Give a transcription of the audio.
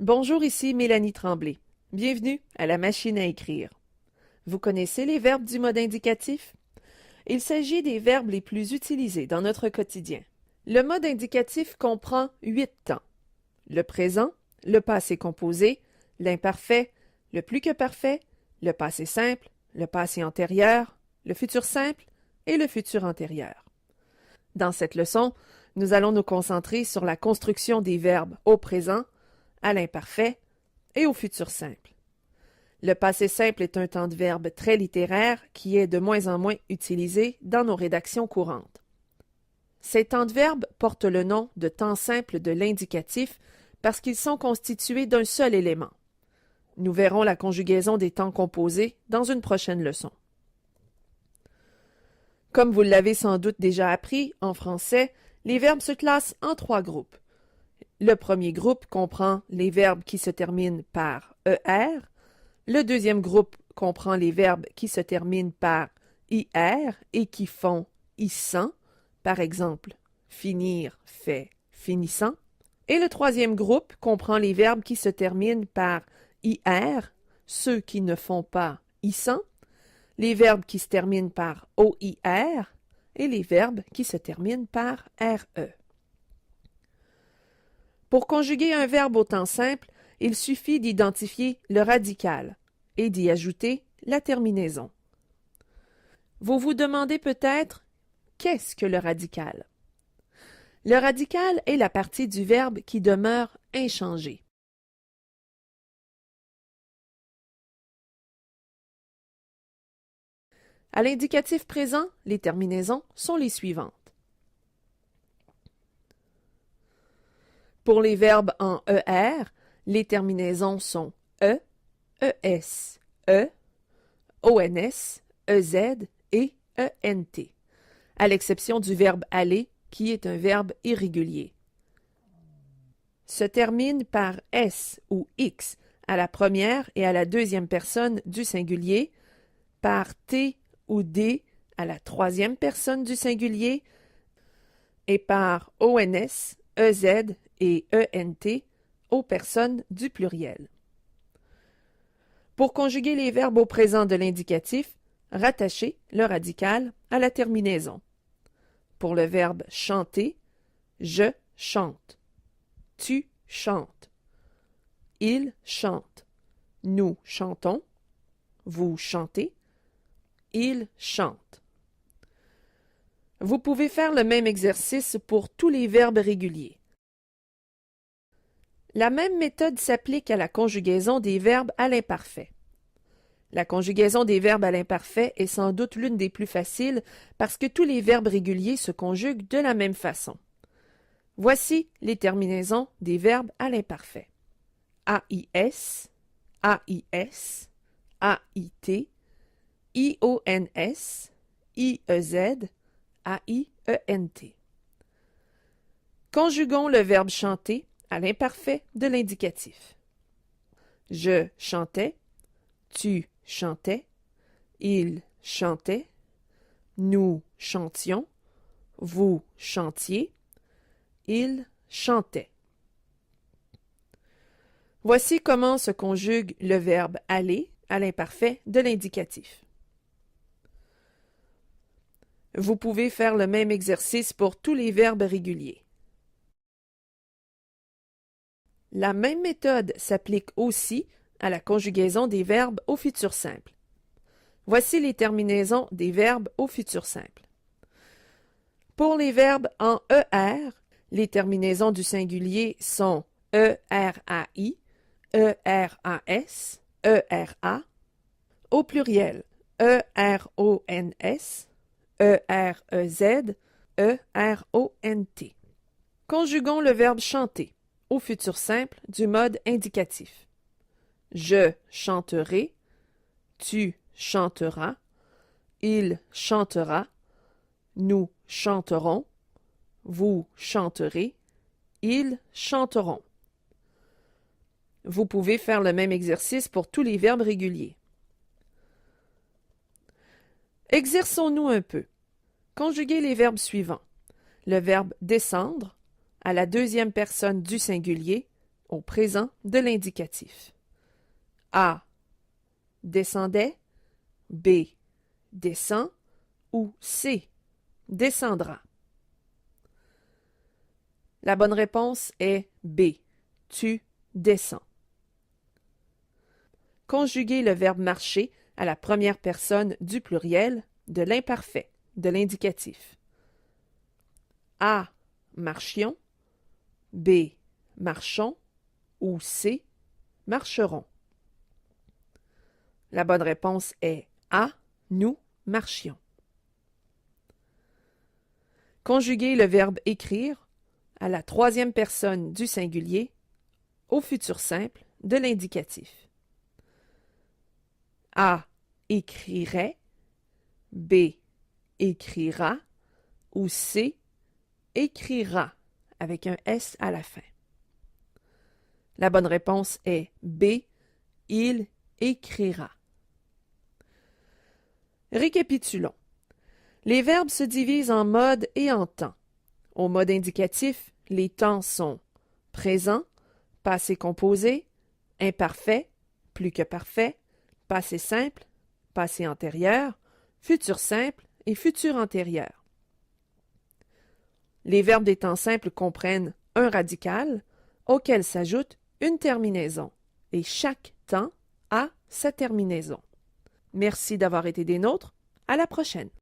Bonjour, ici Mélanie Tremblay. Bienvenue à la machine à écrire. Vous connaissez les verbes du mode indicatif? Il s'agit des verbes les plus utilisés dans notre quotidien. Le mode indicatif comprend 8 temps. Le présent, le passé composé, l'imparfait, le plus que parfait, le passé simple, le passé antérieur, le futur simple et le futur antérieur. Dans cette leçon, nous allons nous concentrer sur la construction des verbes au présent, à l'imparfait et au futur simple. Le passé simple est un temps de verbe très littéraire qui est de moins en moins utilisé dans nos rédactions courantes. Ces temps de verbe portent le nom de temps simple de l'indicatif parce qu'ils sont constitués d'un seul élément. Nous verrons la conjugaison des temps composés dans une prochaine leçon. Comme vous l'avez sans doute déjà appris, en français, les verbes se classent en 3 groupes. Le premier groupe comprend les verbes qui se terminent par ER. Le deuxième groupe comprend les verbes qui se terminent par IR et qui font ISSANT, par exemple, finir, fait, finissant. Et le troisième groupe comprend les verbes qui se terminent par IR, ceux qui ne font pas ISSANT, les verbes qui se terminent par OIR et les verbes qui se terminent par RE. Pour conjuguer un verbe au temps simple, il suffit d'identifier le radical et d'y ajouter la terminaison. Vous vous demandez peut-être qu'est-ce que le radical? Le radical est la partie du verbe qui demeure inchangée. À l'indicatif présent, les terminaisons sont les suivantes. Pour les verbes en ER, les terminaisons sont E, ES, E, ONS, EZ et ENT, à l'exception du verbe aller, qui est un verbe irrégulier. Se termine par S ou X à la première et à la deuxième personne du singulier, par T ou D à la troisième personne du singulier et par ONS, EZ et ENT aux personnes du pluriel. Pour conjuguer les verbes au présent de l'indicatif, rattachez le radical à la terminaison. Pour le verbe chanter, je chante, tu chantes, il chante, nous chantons, vous chantez, il chante. Vous pouvez faire le même exercice pour tous les verbes réguliers. La même méthode s'applique à la conjugaison des verbes à l'imparfait. La conjugaison des verbes à l'imparfait est sans doute l'une des plus faciles parce que tous les verbes réguliers se conjuguent de la même façon. Voici les terminaisons des verbes à l'imparfait. AIS, AIS, AIT, IONS, IEZ, AIENT. Conjuguons le verbe chanter à l'imparfait de l'indicatif. Je chantais, tu chantais, il chantait, nous chantions, vous chantiez, il chantait. Voici comment se conjugue le verbe aller à l'imparfait de l'indicatif. Vous pouvez faire le même exercice pour tous les verbes réguliers. La même méthode s'applique aussi à la conjugaison des verbes au futur simple. Voici les terminaisons des verbes au futur simple. Pour les verbes en ER, les terminaisons du singulier sont ERAI, ERAS, ERA. Au pluriel, ERONS, EREZ, ERONT. Conjuguons le verbe chanter au futur simple du mode indicatif. Je chanterai, tu chanteras, il chantera, nous chanterons, vous chanterez, ils chanteront. Vous pouvez faire le même exercice pour tous les verbes réguliers. Exerçons-nous un peu. Conjuguez les verbes suivants. Le verbe descendre à la deuxième personne du singulier au présent de l'indicatif. A. Descendait. B. Descend. Ou C. Descendra. La bonne réponse est B. Tu descends. Conjuguez le verbe marcher à la première personne du pluriel de l'imparfait, de l'indicatif. A. Marchions. B. Marchons. Ou C. Marcherons. La bonne réponse est A. Nous marchions. Conjuguez le verbe écrire à la troisième personne du singulier au futur simple de l'indicatif. A. Écrirait. B. Écrira. Ou C. Écrira avec un S à la fin. La bonne réponse est B. Il écrira. Récapitulons. Les verbes se divisent en mode et en temps. Au mode indicatif, les temps sont présent, passé composé, imparfait, plus que parfait, passé simple, passé antérieur, futur simple et futur antérieur. Les verbes des temps simples comprennent un radical auquel s'ajoute une terminaison et chaque temps a sa terminaison. Merci d'avoir été des nôtres. À la prochaine.